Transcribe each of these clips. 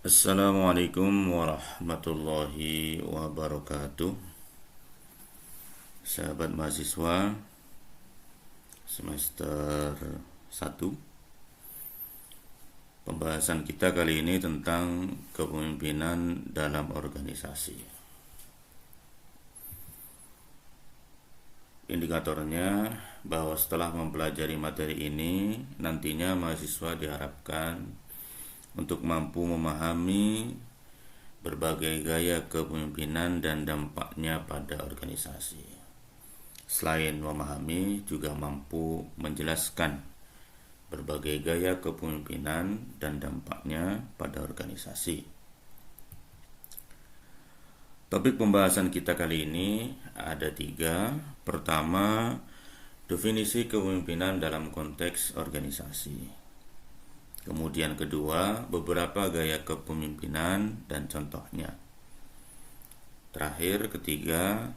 Assalamualaikum warahmatullahi wabarakatuh. Sahabat mahasiswa semester 1. Pembahasan kita kali ini tentang kepemimpinan dalam organisasi. Indikatornya bahwa setelah mempelajari materi ini, nantinya mahasiswa diharapkan untuk mampu memahami berbagai gaya kepemimpinan dan dampaknya pada organisasi. Selain memahami, juga mampu menjelaskan berbagai gaya kepemimpinan dan dampaknya pada organisasi. Topik pembahasan kita kali ini ada 3. Pertama, definisi kepemimpinan dalam konteks organisasi. Kemudian kedua, beberapa gaya kepemimpinan dan contohnya. Terakhir, ketiga,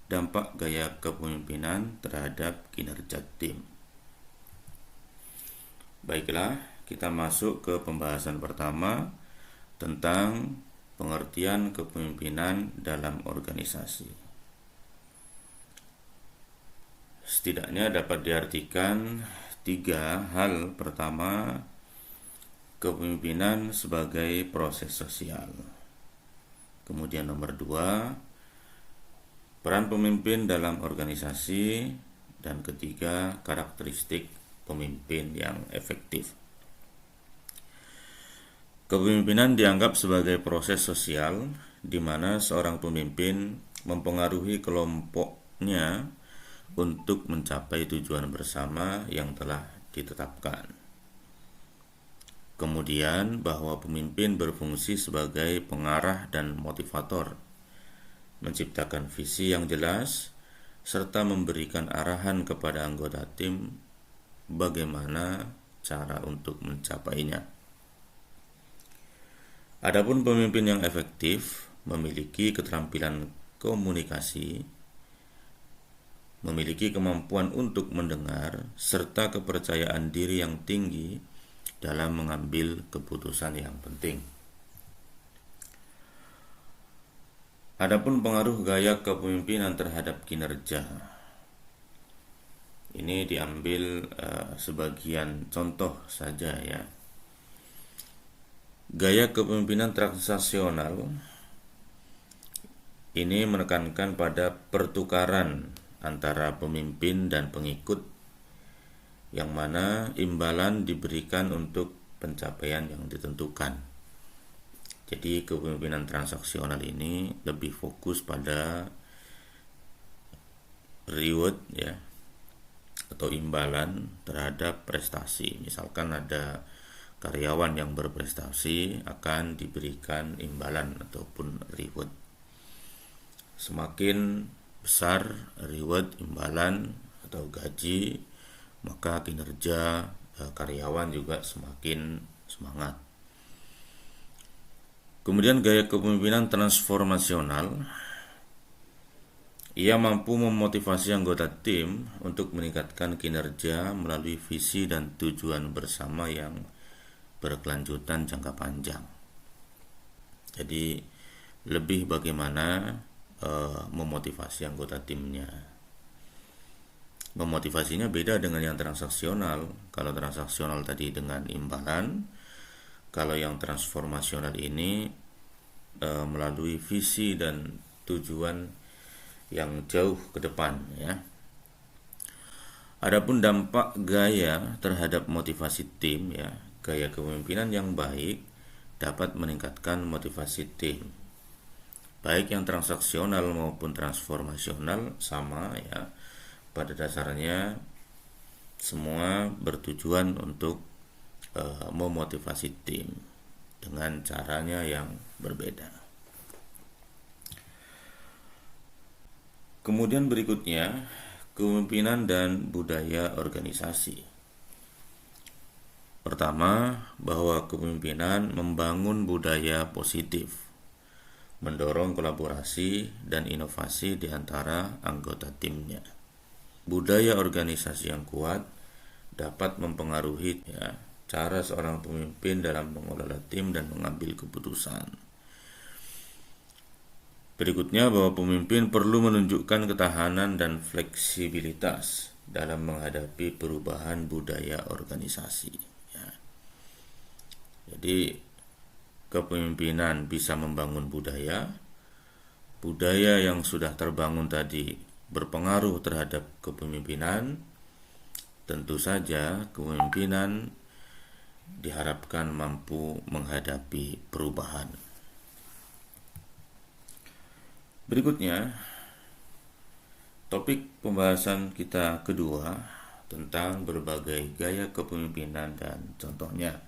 dampak gaya kepemimpinan terhadap kinerja tim. Baiklah, kita masuk ke pembahasan pertama tentang pengertian kepemimpinan dalam organisasi. Setidaknya dapat diartikan 3 hal. Pertama, kepemimpinan sebagai proses sosial. Kemudian nomor 2, peran pemimpin dalam organisasi. Dan ketiga, karakteristik pemimpin yang efektif. Kepemimpinan dianggap sebagai proses sosial di mana seorang pemimpin mempengaruhi kelompoknya untuk mencapai tujuan bersama yang telah ditetapkan. Kemudian bahwa pemimpin berfungsi sebagai pengarah dan motivator, menciptakan visi yang jelas, serta memberikan arahan kepada anggota tim bagaimana cara untuk mencapainya. Adapun pemimpin yang efektif memiliki keterampilan komunikasi, memiliki kemampuan untuk mendengar, serta kepercayaan diri yang tinggi dalam mengambil keputusan yang penting. Adapun pengaruh gaya kepemimpinan terhadap kinerja, ini diambil sebagian contoh saja ya. Gaya kepemimpinan transaksional ini menekankan pada pertukaran antara pemimpin dan pengikut, yang mana imbalan diberikan untuk pencapaian yang ditentukan. Jadi kepemimpinan transaksional ini lebih fokus pada reward ya, atau imbalan terhadap prestasi. Misalkan ada karyawan yang berprestasi, akan diberikan imbalan ataupun reward. Semakin besar reward, imbalan atau gaji, maka kinerja karyawan juga semakin semangat. Kemudian gaya kepemimpinan transformasional, ia mampu memotivasi anggota tim untuk meningkatkan kinerja melalui visi dan tujuan bersama yang berkelanjutan jangka panjang. Jadi lebih bagaimana memotivasi anggota timnya. Memotivasinya beda dengan yang transaksional. Kalau transaksional tadi dengan imbalan, kalau yang transformasional ini melalui visi dan tujuan yang jauh ke depan ya. Adapun dampak gaya terhadap motivasi tim ya, gaya kepemimpinan yang baik dapat meningkatkan motivasi tim. Baik yang transaksional maupun transformasional sama ya. Pada dasarnya semua bertujuan untuk memotivasi tim dengan caranya yang berbeda. Kemudian berikutnya, kepemimpinan dan budaya organisasi. Pertama, bahwa kepemimpinan membangun budaya positif, mendorong kolaborasi dan inovasi di antara anggota timnya. Budaya organisasi yang kuat dapat mempengaruhi ya, cara seorang pemimpin dalam mengelola tim dan mengambil keputusan. Berikutnya, bahwa pemimpin perlu menunjukkan ketahanan dan fleksibilitas dalam menghadapi perubahan budaya organisasi. Ya. Jadi, kepemimpinan bisa membangun budaya yang sudah terbangun tadi berpengaruh terhadap kepemimpinan. Tentu saja kepemimpinan diharapkan mampu menghadapi perubahan. Berikutnya, topik pembahasan kita kedua tentang berbagai gaya kepemimpinan dan contohnya.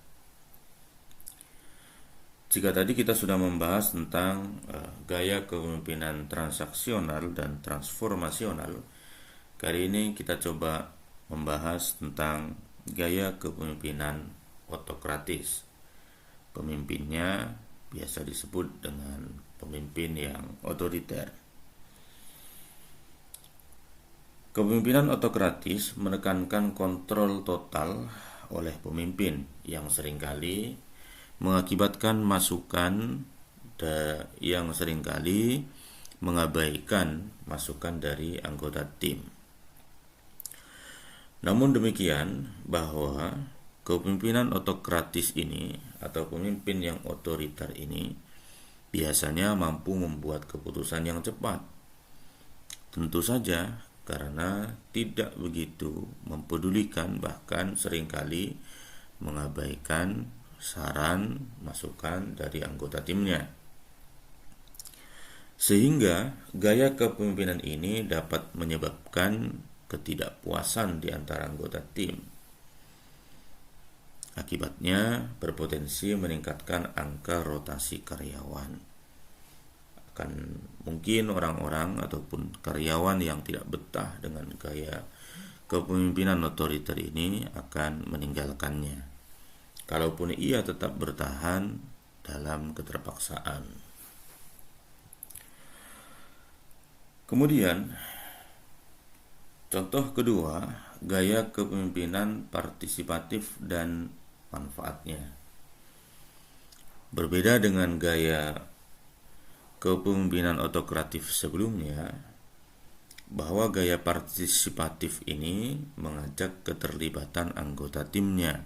Jika tadi kita sudah membahas tentang gaya kepemimpinan transaksional dan transformasional, kali ini kita coba membahas tentang gaya kepemimpinan otokratis. Pemimpinnya biasa disebut dengan pemimpin yang otoriter. Kepemimpinan otokratis menekankan kontrol total oleh pemimpin yang seringkali mengakibatkan masukan yang seringkali mengabaikan masukan dari anggota tim. Namun demikian, bahwa kepemimpinan otokratis ini atau pemimpin yang otoriter ini biasanya mampu membuat keputusan yang cepat. Tentu saja karena tidak begitu mempedulikan, bahkan seringkali mengabaikan saran masukan dari anggota timnya. Sehingga gaya kepemimpinan ini dapat menyebabkan ketidakpuasan di antara anggota tim. Akibatnya berpotensi meningkatkan angka rotasi karyawan. Akan mungkin orang-orang ataupun karyawan yang tidak betah dengan gaya kepemimpinan otoriter ini akan meninggalkannya, kalaupun ia tetap bertahan dalam keterpaksaan. Kemudian, contoh kedua, gaya kepemimpinan partisipatif dan manfaatnya. Berbeda dengan gaya kepemimpinan otokratif sebelumnya, bahwa gaya partisipatif ini mengajak keterlibatan anggota timnya,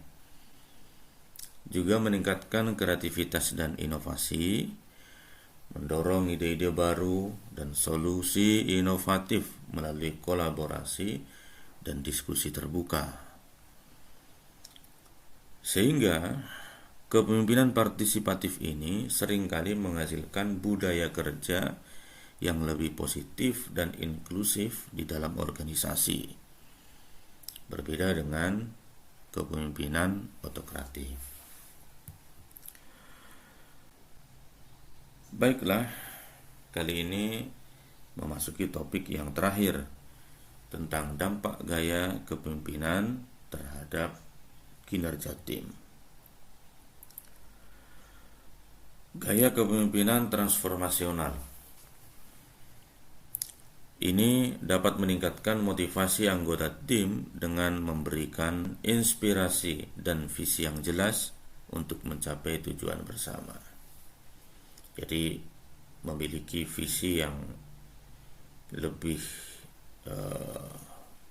juga meningkatkan kreativitas dan inovasi, mendorong ide-ide baru dan solusi inovatif melalui kolaborasi dan diskusi terbuka. Sehingga kepemimpinan partisipatif ini seringkali menghasilkan budaya kerja yang lebih positif dan inklusif di dalam organisasi. Berbeda dengan kepemimpinan otokratif. Baiklah, kali ini memasuki topik yang terakhir tentang dampak gaya kepemimpinan terhadap kinerja tim. Gaya kepemimpinan transformasional ini dapat meningkatkan motivasi anggota tim dengan memberikan inspirasi dan visi yang jelas untuk mencapai tujuan bersama. Jadi memiliki visi yang lebih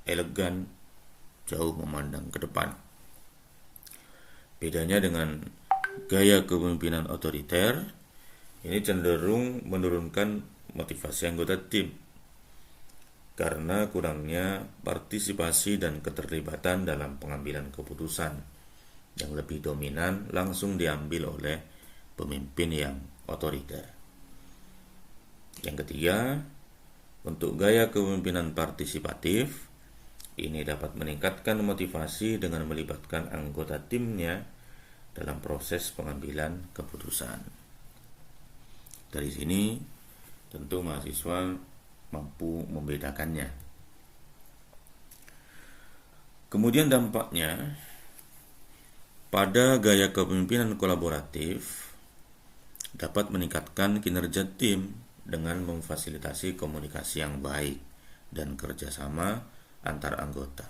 elegan, jauh memandang ke depan. Bedanya dengan gaya kepemimpinan otoriter, ini cenderung menurunkan motivasi anggota tim karena kurangnya partisipasi dan keterlibatan dalam pengambilan keputusan yang lebih dominan langsung diambil oleh pemimpin yang otoriter. Yang ketiga, untuk gaya kepemimpinan partisipatif, ini dapat meningkatkan motivasi dengan melibatkan anggota timnya dalam proses pengambilan keputusan. Dari sini, tentu mahasiswa mampu membedakannya. Kemudian dampaknya, pada gaya kepemimpinan kolaboratif dapat meningkatkan kinerja tim dengan memfasilitasi komunikasi yang baik dan kerjasama antar anggota.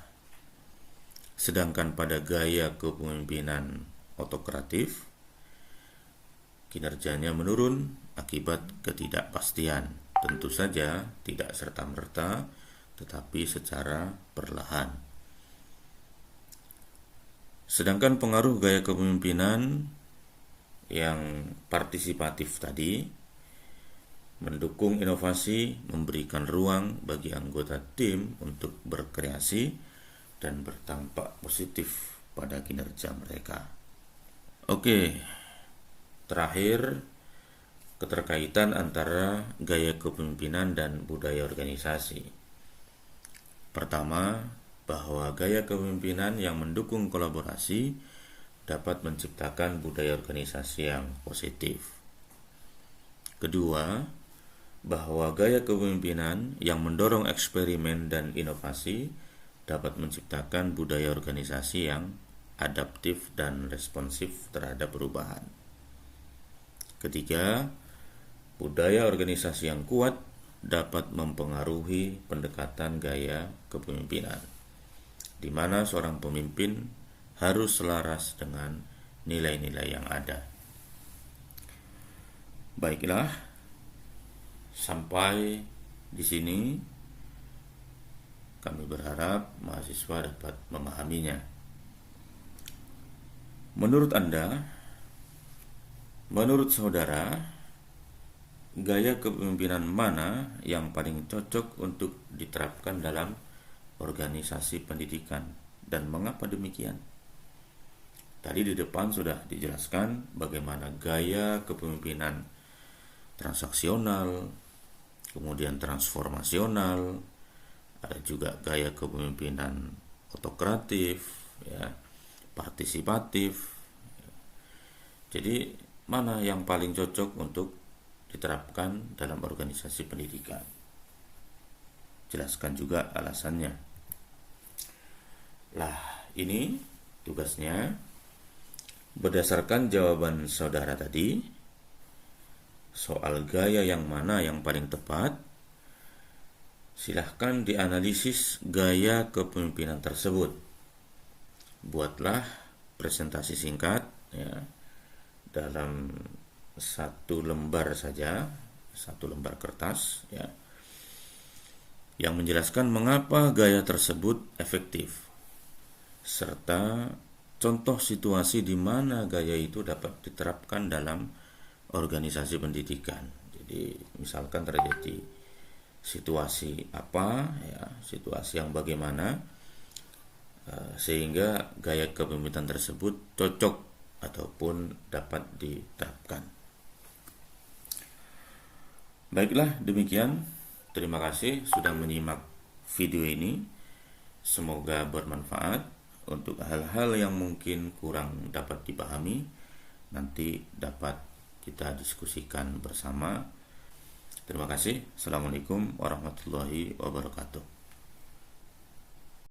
Sedangkan pada gaya kepemimpinan otokratif, kinerjanya menurun akibat ketidakpastian. Tentu saja tidak serta-merta, tetapi secara perlahan. Sedangkan pengaruh gaya kepemimpinan yang partisipatif tadi mendukung inovasi, memberikan ruang bagi anggota tim untuk berkreasi dan berdampak positif pada kinerja mereka. Oke, terakhir, keterkaitan antara gaya kepemimpinan dan budaya organisasi. Pertama, bahwa gaya kepemimpinan yang mendukung kolaborasi dapat menciptakan budaya organisasi yang positif. Kedua, bahwa gaya kepemimpinan yang mendorong eksperimen dan inovasi dapat menciptakan budaya organisasi yang adaptif dan responsif terhadap perubahan. Ketiga, budaya organisasi yang kuat dapat mempengaruhi pendekatan gaya kepemimpinan, di mana seorang pemimpin harus selaras dengan nilai-nilai yang ada. Baiklah, sampai di sini kami berharap mahasiswa dapat memahaminya. Menurut Anda, menurut saudara, gaya kepemimpinan mana yang paling cocok untuk diterapkan dalam organisasi pendidikan dan mengapa demikian? Tadi di depan sudah dijelaskan bagaimana gaya kepemimpinan transaksional, kemudian transformasional, ada juga gaya kepemimpinan otokratif, ya, partisipatif. Jadi mana yang paling cocok untuk diterapkan dalam organisasi pendidikan? Jelaskan juga alasannya. Lah, ini tugasnya. Berdasarkan jawaban saudara tadi, soal gaya yang mana yang paling tepat, silahkan dianalisis gaya kepemimpinan tersebut. Buatlah presentasi singkat, ya, dalam satu lembar saja, satu lembar kertas, ya, yang menjelaskan mengapa gaya tersebut efektif, serta contoh situasi di mana gaya itu dapat diterapkan dalam organisasi pendidikan. Jadi misalkan terjadi situasi apa, ya, situasi yang bagaimana sehingga gaya kepemimpinan tersebut cocok ataupun dapat diterapkan. Baiklah, demikian. Terima kasih sudah menyimak video ini. Semoga bermanfaat. Untuk hal-hal yang mungkin kurang dapat dipahami, nanti dapat kita diskusikan bersama. Terima kasih. Assalamualaikum warahmatullahi wabarakatuh.